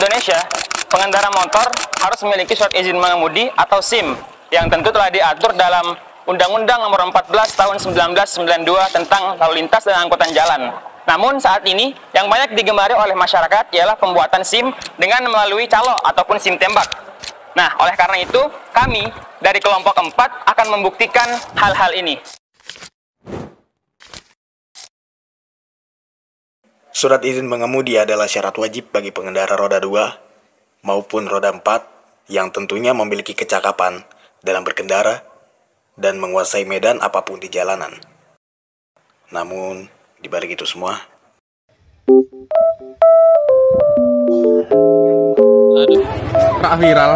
Indonesia, pengendara motor harus memiliki surat izin mengemudi atau SIM yang tentu telah diatur dalam Undang-Undang Nomor 14 Tahun 1992 tentang lalu lintas dan angkutan jalan. Namun saat ini yang banyak digemari oleh masyarakat ialah pembuatan SIM dengan melalui calo ataupun SIM tembak. Nah, oleh karena itu kami dari kelompok 4 akan membuktikan hal-hal ini. Surat izin mengemudi adalah syarat wajib bagi pengendara roda 2 maupun roda 4 yang tentunya memiliki kecakapan dalam berkendara dan menguasai medan apapun di jalanan. Namun, di balik itu semua, Rak viral.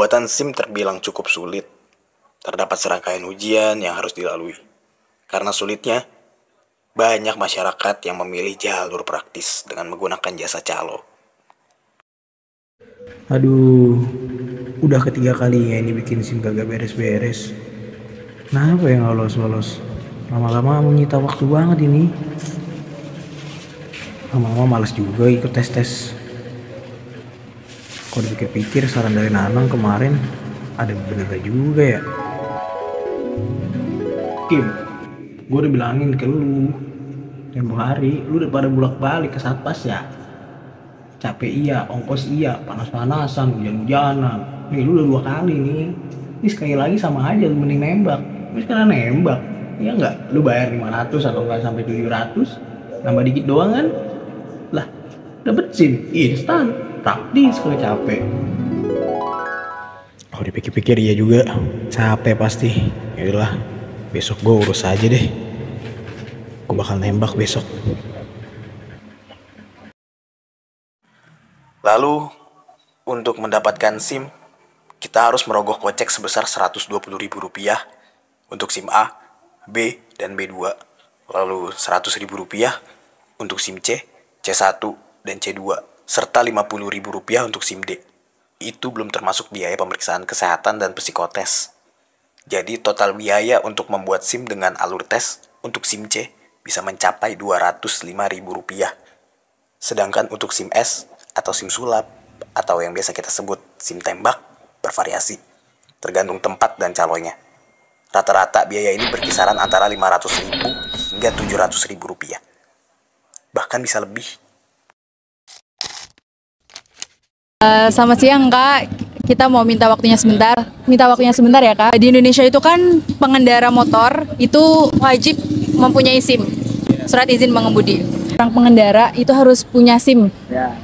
pembuatan SIM terbilang cukup sulit. Terdapat serangkaian ujian yang harus dilalui. Karena sulitnya, banyak masyarakat yang memilih jalur praktis dengan menggunakan jasa calo. Aduh, udah ketiga kalinya ini bikin SIM kagak beres-beres. Kenapa ya nggak lolos-lolos? Lama-lama menyita waktu banget ini. Lama-lama males juga ikut tes-tes. Kalau dipikir-pikir saran dari Nanang kemarin ada benernya juga ya. Kim, gue udah bilangin ke lu tempo hari, lu udah pada bolak-balik ke satpas ya. Capek iya, ongkos iya, panas-panasan, hujan-hujanan. Nih lu udah 2 kali nih. Ini sekali lagi sama aja lu mending nembak. Ini sekarang nembak, ya enggak? Lu bayar 500 atau enggak sampai 700, nambah dikit doang kan? Lah, dapet SIM instan, praktis kalau capek. Kalau dipikir-pikir iya juga, capek pasti. Yaudahlah, besok gue urus aja deh. Gue bakal nembak besok. Lalu, untuk mendapatkan SIM, kita harus merogoh kocek sebesar Rp120.000 untuk SIM A, B, dan B2. Lalu Rp100.000 untuk SIM C, C1, dan C2, serta Rp50.000 untuk SIM D. Itu belum termasuk biaya pemeriksaan kesehatan dan psikotes. Jadi total biaya untuk membuat SIM dengan alur tes untuk SIM C bisa mencapai Rp205.000. Sedangkan untuk SIM S atau SIM sulap atau yang biasa kita sebut SIM tembak bervariasi, tergantung tempat dan calonnya. Rata-rata biaya ini berkisaran antara Rp500.000 hingga Rp700.000. Bahkan bisa lebih. Selamat siang Kak, kita mau minta waktunya sebentar. Minta waktunya sebentar ya Kak. Di Indonesia itu kan pengendara motor itu wajib mempunyai SIM, surat izin mengemudi. Orang pengendara itu harus punya SIM,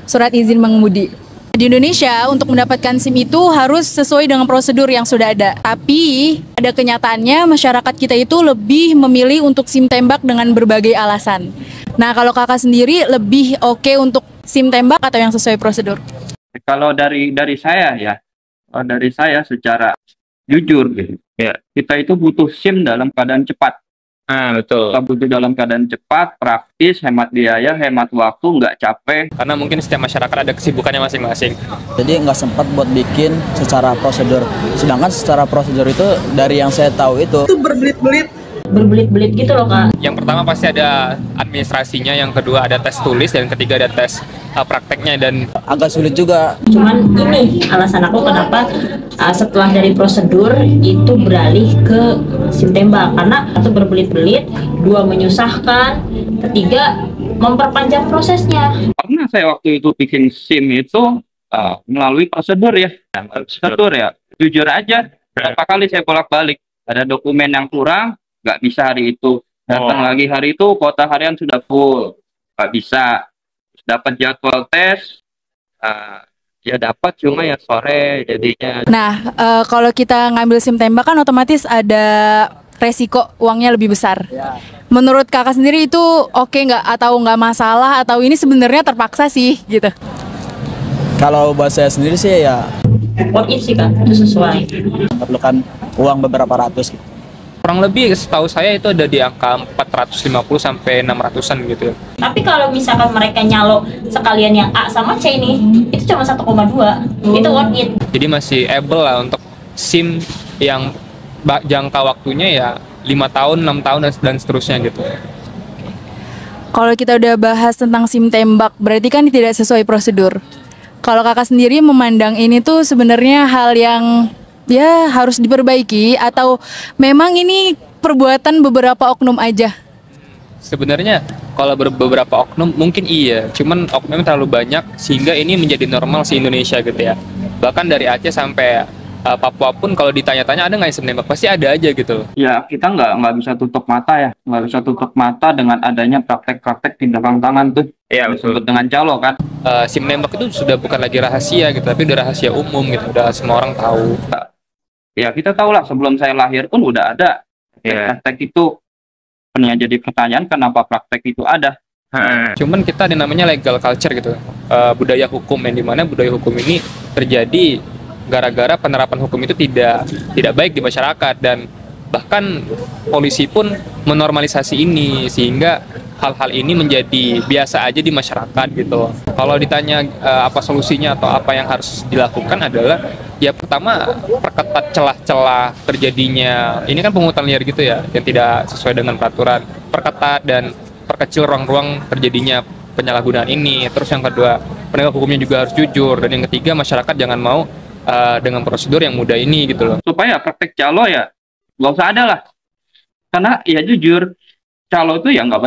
surat izin mengemudi. Di Indonesia untuk mendapatkan SIM itu harus sesuai dengan prosedur yang sudah ada. Tapi ada kenyataannya masyarakat kita itu lebih memilih untuk SIM tembak dengan berbagai alasan. Nah kalau kakak sendiri lebih oke untuk SIM tembak atau yang sesuai prosedur? Kalau dari saya ya, dari saya secara jujur gitu, ya kita itu butuh SIM dalam keadaan cepat. Betul. Kita butuh dalam keadaan cepat, praktis, hemat biaya, hemat waktu, nggak capek. Karena mungkin setiap masyarakat ada kesibukannya masing-masing. Jadi nggak sempat buat bikin secara prosedur. Sedangkan secara prosedur itu dari yang saya tahu itu berbelit-belit gitu loh Kak. Yang pertama pasti ada administrasinya, yang kedua ada tes tulis, dan ketiga ada tes prakteknya, dan agak sulit juga. Cuman ini alasan aku kenapa setelah dari prosedur itu beralih ke SIM tembak, karena satu berbelit-belit, 2 menyusahkan, ketiga memperpanjang prosesnya. Karena saya waktu itu bikin SIM itu melalui prosedur ya. Prosedur ya, jujur aja, berapa kali saya bolak-balik, ada dokumen yang kurang, nggak bisa hari itu, datang lagi hari itu kuota harian sudah full, nggak bisa. Dapat jadwal tes, ya dapat, cuma ya sore jadinya. Nah kalau kita ngambil SIM tembak kan otomatis ada resiko uangnya lebih besar. Menurut kakak sendiri itu oke nggak, atau nggak masalah, atau ini sebenarnya terpaksa sih gitu? Kalau buat saya sendiri sih ya Worth it sih Kak, itu sesuai. perlukan uang beberapa ratus gitu. kurang lebih setahu saya itu ada di angka 450 sampai 600-an gitu. Tapi kalau misalkan mereka nyalo sekalian yang A sama C ini, itu cuma 1,2, itu worth it. Jadi masih able lah untuk SIM yang jangka waktunya ya 5 tahun, 6 tahun dan seterusnya gitu. Kalau kita udah bahas tentang SIM tembak, berarti kan tidak sesuai prosedur. Kalau kakak sendiri memandang ini tuh sebenarnya hal yang ya harus diperbaiki atau memang ini perbuatan beberapa oknum aja? Sebenarnya kalau beberapa oknum mungkin iya, cuman oknumnya terlalu banyak sehingga ini menjadi normal di Indonesia gitu ya. Bahkan dari Aceh sampai Papua pun kalau ditanya-tanya ada nggak yang SIM tembak, pasti ada aja gitu. Ya kita nggak bisa tutup mata ya, nggak bisa tutup mata dengan adanya praktek-praktek di belakang tangan tuh. Iya, Disebut dengan calo kan. SIM tembak itu sudah bukan lagi rahasia gitu, tapi udah rahasia umum gitu, udah semua orang tahu. Ya kita tahu lah sebelum saya lahir pun udah ada praktek itu. Yang jadi pertanyaan kenapa praktek itu ada? Cuman kita ada namanya legal culture gitu, budaya hukum yang dimana budaya hukum ini terjadi gara-gara penerapan hukum itu tidak baik di masyarakat dan bahkan polisi pun menormalisasi ini sehingga hal-hal ini menjadi biasa aja di masyarakat gitu. Kalau ditanya apa solusinya atau apa yang harus dilakukan adalah ya pertama perketat celah-celah terjadinya ini kan pungutan liar gitu ya yang tidak sesuai dengan peraturan, perketat dan perkecil ruang-ruang terjadinya penyalahgunaan ini. Terus yang kedua penegak hukumnya juga harus jujur dan yang ketiga masyarakat jangan mau dengan prosedur yang mudah ini gitu loh. Supaya praktek calo ya nggak usah ada lah, karena ya jujur calo itu ya nggak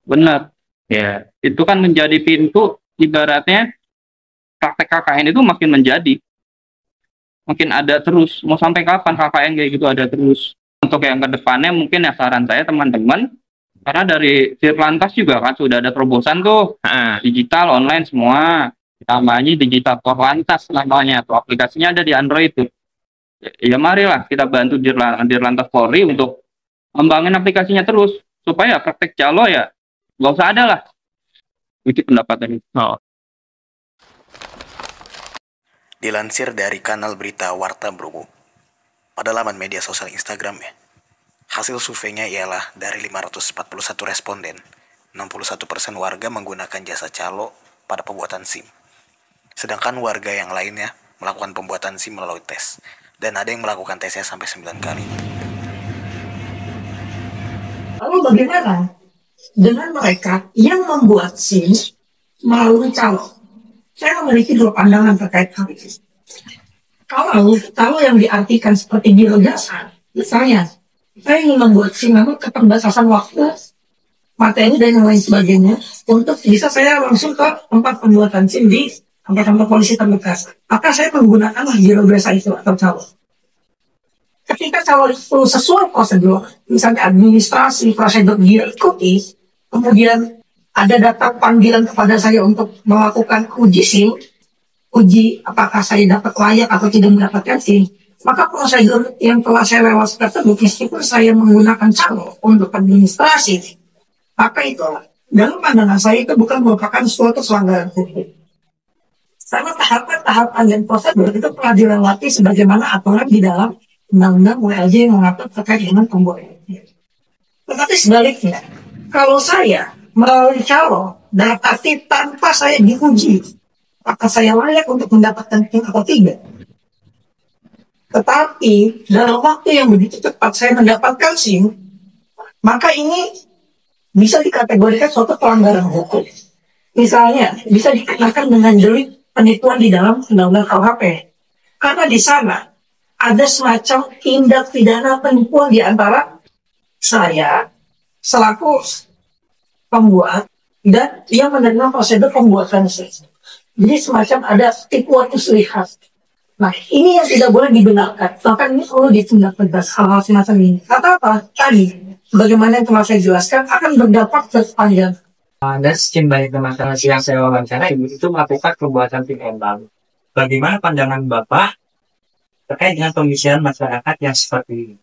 benar ya, itu kan menjadi pintu ibaratnya praktek KKN itu makin ada terus, mau sampai kapan KKN kayak gitu ada terus. Untuk yang kedepannya mungkin ya saran saya teman-teman, karena dari Dirlantas juga kan sudah ada terobosan tuh digital online semua, namanya digital Korlantas namanya tuh, aplikasinya ada di Android tuh. Ya marilah kita bantu Dirlantas Polri untuk membangun aplikasinya terus supaya praktek calo ya nggak usah ada lah. Itu pendapat ini. Dilansir dari kanal berita Warta Bromo pada laman media sosial Instagramnya, hasil surveinya ialah dari 541 responden, 61% warga menggunakan jasa calo pada pembuatan SIM. Sedangkan warga yang lainnya melakukan pembuatan SIM melalui tes, dan ada yang melakukan tesnya sampai 9 kali. Lalu bagaimana dengan mereka yang membuat SIM melalui calo? Saya memiliki dua pandangan terkait hal ini. Kalau yang diartikan seperti biro jasa, misalnya, saya ingin membuat SIM namun keterbatasan waktu, materi dan yang lain sebagainya, untuk bisa saya langsung ke tempat pembuatan SIM di tempat polisi terdekat. Maka saya menggunakan biro jasa itu atau calo. Ketika calo itu sesuai prosedur, misalnya administrasi, prosedur dia ikuti, kemudian ada datang panggilan kepada saya untuk melakukan uji SIM, uji apakah saya dapat layak atau tidak mendapatkan SIM, maka prosedur yang telah saya lewati tersebut, meskipun saya menggunakan calo untuk administrasi, maka itu dalam pandangan saya itu bukan merupakan suatu pelanggaran hukum. Karena tahapan-tahapan dan prosedur itu telah dilewati sebagaimana aturan di dalam Undang-Undang WLJ yang mengatur terkait dengan pembuatan. Tetapi sebaliknya, kalau saya melalui calo, dalam arti tanpa saya diuji, apakah saya layak untuk mendapatkan SIM atau tidak. Tetapi dalam waktu yang begitu cepat saya mendapatkan SIM, maka ini bisa dikategorikan suatu pelanggaran hukum. Misalnya, bisa dikenakan dengan delik penipuan di dalam Undang-Undang KUHP. Karena di sana ada semacam tindak pidana penipuan di antara saya selaku pembuat dan dia menerima prosedur pembuatan SIM. Jadi semacam ada tipuan muslihat. Nah, ini yang tidak boleh dibenarkan. Bahkan ini perlu ditindak tegas hal-hal semacam ini. Kata apa? Tadi, bagaimana yang telah saya jelaskan akan berdampak terpanjang. Dan sekian banyak teman-teman yang saya wawancara, ibu itu melakukan perbuatan SIM tembak. Bagaimana pandangan Bapak terkait dengan pemikiran masyarakat yang seperti ini?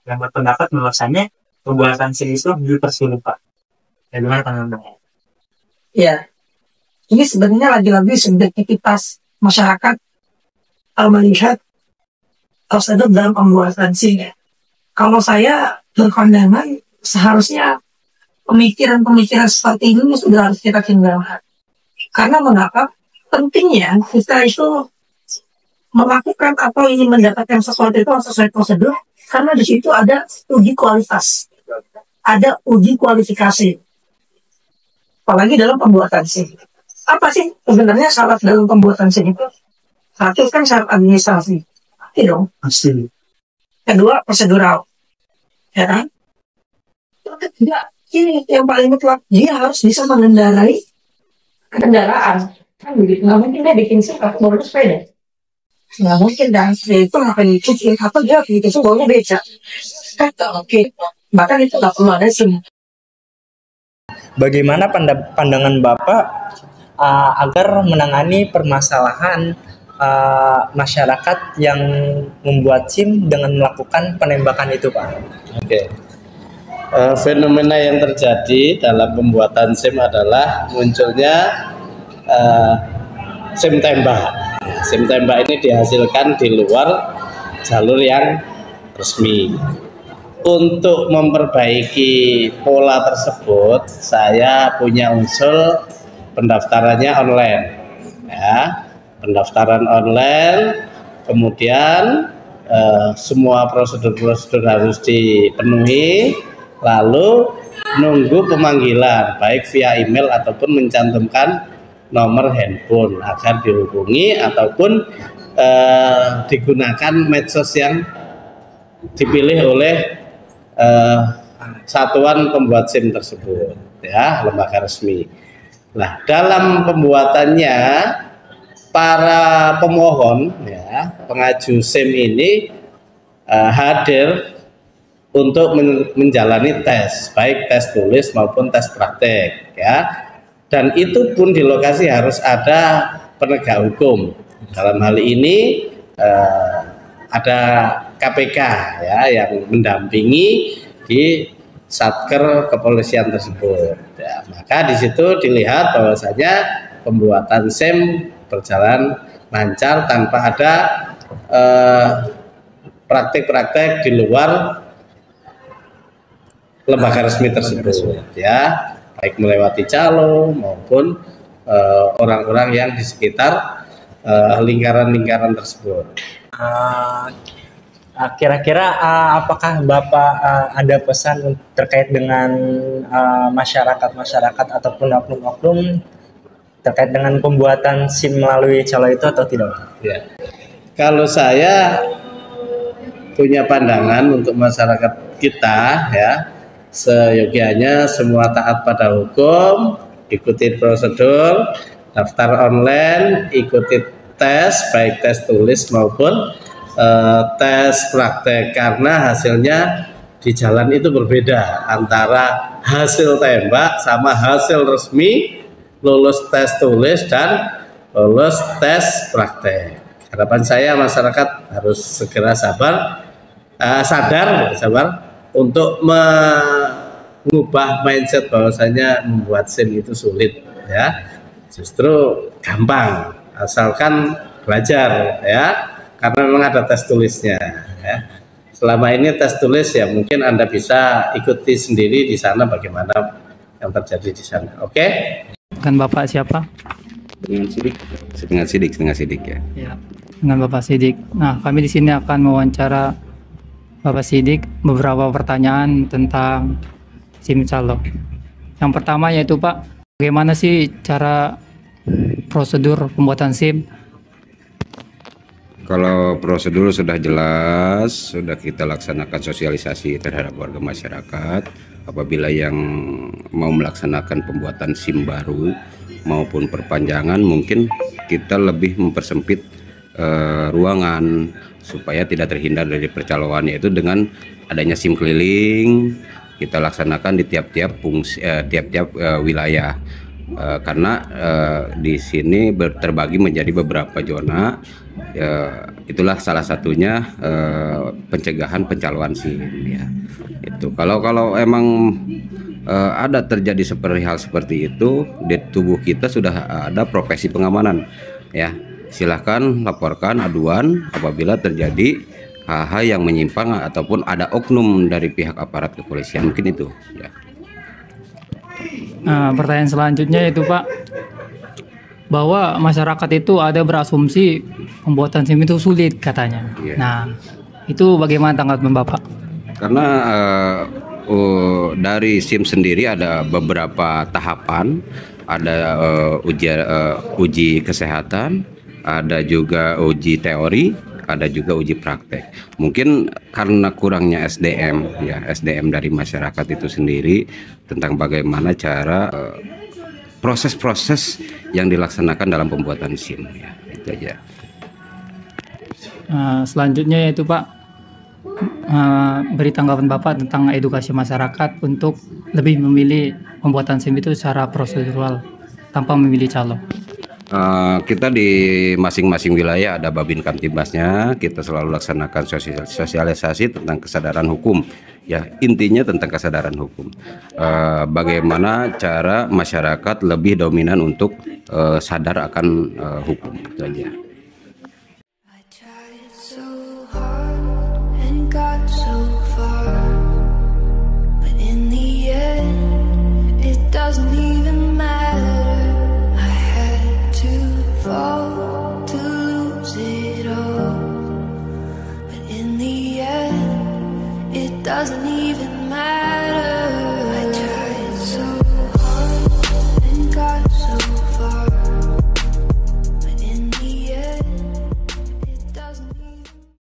Yang berpendapat bahwasannya perbuatan SIM itu dipersulit, Pak. Bagaimana pandangan Bapak? Ya, ini sebenarnya lagi-lagi subjektivitas masyarakat melihat prosedur dalam pembuatan SIM. Kalau saya berpandangan seharusnya pemikiran-pemikiran seperti ini sudah harus kita tinggalkan. Karena mengapa? Pentingnya kita itu melakukan atau ingin mendapatkan sesuatu itu sesuai prosedur, karena di situ ada uji kualitas, ada uji kualifikasi. apalagi dalam pembuatan SIM. Apa sih sebenarnya syarat dalam pembuatan SIM itu? Satu kan syarat administrasi, pasti dong. Pasti. Kedua prosedural, ya kan? Ketiga, ini yang paling mutlak, dia harus bisa mengendarai kendaraan. Kan begitu, nggak mungkin dia bikin SIM atau baru sepeda. Nggak mungkin, dan itu ngapain dicuci, atau dia bikin SIM baru beca. Kata oke, bahkan itu nggak perlu ada SIM. Bagaimana pandangan Bapak agar menangani permasalahan masyarakat yang membuat SIM dengan melakukan penembakan itu, Pak? Oke. Fenomena yang terjadi dalam pembuatan SIM adalah munculnya SIM tembak. SIM tembak ini dihasilkan di luar jalur yang resmi. Untuk memperbaiki pola tersebut, saya punya usul pendaftarannya online, ya, pendaftaran online, kemudian semua prosedur-prosedur harus dipenuhi, lalu nunggu pemanggilan baik via email ataupun mencantumkan nomor handphone agar dihubungi ataupun digunakan medsos yang dipilih oleh satuan pembuat SIM tersebut, ya, lembaga resmi. Nah, dalam pembuatannya para pemohon, ya, pengaju SIM ini hadir untuk menjalani tes, baik tes tulis maupun tes praktek, ya. Dan itu pun di lokasi harus ada penegak hukum. Dalam hal ini ada KPK, ya, yang mendampingi di satker kepolisian tersebut. Ya, maka di situ dilihat bahwasanya pembuatan SIM berjalan lancar tanpa ada praktek-praktek di luar lembaga resmi tersebut, ya, baik melewati calo maupun orang-orang yang di sekitar lingkaran-lingkaran tersebut. Kira-kira apakah Bapak ada pesan terkait dengan masyarakat ataupun oknum-oknum terkait dengan pembuatan SIM melalui calo itu atau tidak? Ya. Kalau saya punya pandangan untuk masyarakat kita, ya, seyogianya semua taat pada hukum, ikuti prosedur, daftar online, ikuti tes, baik tes tulis maupun tes praktek, karena hasilnya di jalan itu berbeda antara hasil tembak sama hasil resmi, lulus tes tulis dan lulus tes praktek. Harapan saya masyarakat harus segera sadar untuk mengubah mindset bahwasanya membuat SIM itu sulit, ya. Justru gampang asalkan belajar, ya. Karena memang ada tes tulisnya, ya. Selama ini tes tulis ya mungkin Anda bisa ikuti sendiri di sana bagaimana yang terjadi di sana. Oke? Dengan Bapak siapa? Dengan Sidik ya. Ya, dengan Bapak Sidik. Nah, kami di sini akan mewawancara Bapak Sidik beberapa pertanyaan tentang SIM calo. Yang pertama yaitu Pak, bagaimana sih cara prosedur pembuatan SIM? Kalau prosedur sudah jelas, sudah kita laksanakan sosialisasi terhadap warga masyarakat. Apabila yang mau melaksanakan pembuatan SIM baru maupun perpanjangan, mungkin kita lebih mempersempit ruangan supaya tidak terhindar dari percaloan, yaitu dengan adanya SIM keliling kita laksanakan di tiap-tiap wilayah. Karena di sini terbagi menjadi beberapa zona, itulah salah satunya pencegahan pencaloan SIM, ya. Itu kalau emang ada terjadi hal seperti itu di tubuh kita sudah ada profesi pengamanan, ya. Silahkan laporkan aduan apabila terjadi hal-hal yang menyimpang ataupun ada oknum dari pihak aparat kepolisian, mungkin itu, ya. Nah, pertanyaan selanjutnya itu Pak, bahwa masyarakat itu ada berasumsi pembuatan SIM itu sulit katanya. Yeah. Nah, itu bagaimana tanggapan Bapak? Karena dari SIM sendiri ada beberapa tahapan, ada uji kesehatan, ada juga uji teori, ada juga uji praktek. Mungkin karena kurangnya SDM, ya SDM dari masyarakat itu sendiri tentang bagaimana cara proses-proses yang dilaksanakan dalam pembuatan SIM, ya itu aja. Selanjutnya yaitu Pak, beri tanggapan Bapak tentang edukasi masyarakat untuk lebih memilih pembuatan SIM itu secara prosedural tanpa memilih calon. Kita di masing-masing wilayah ada Babin Kamtibmasnya, kita selalu laksanakan sosialisasi tentang kesadaran hukum. Ya, intinya tentang kesadaran hukum. Bagaimana cara masyarakat lebih dominan untuk sadar akan hukum, itu aja.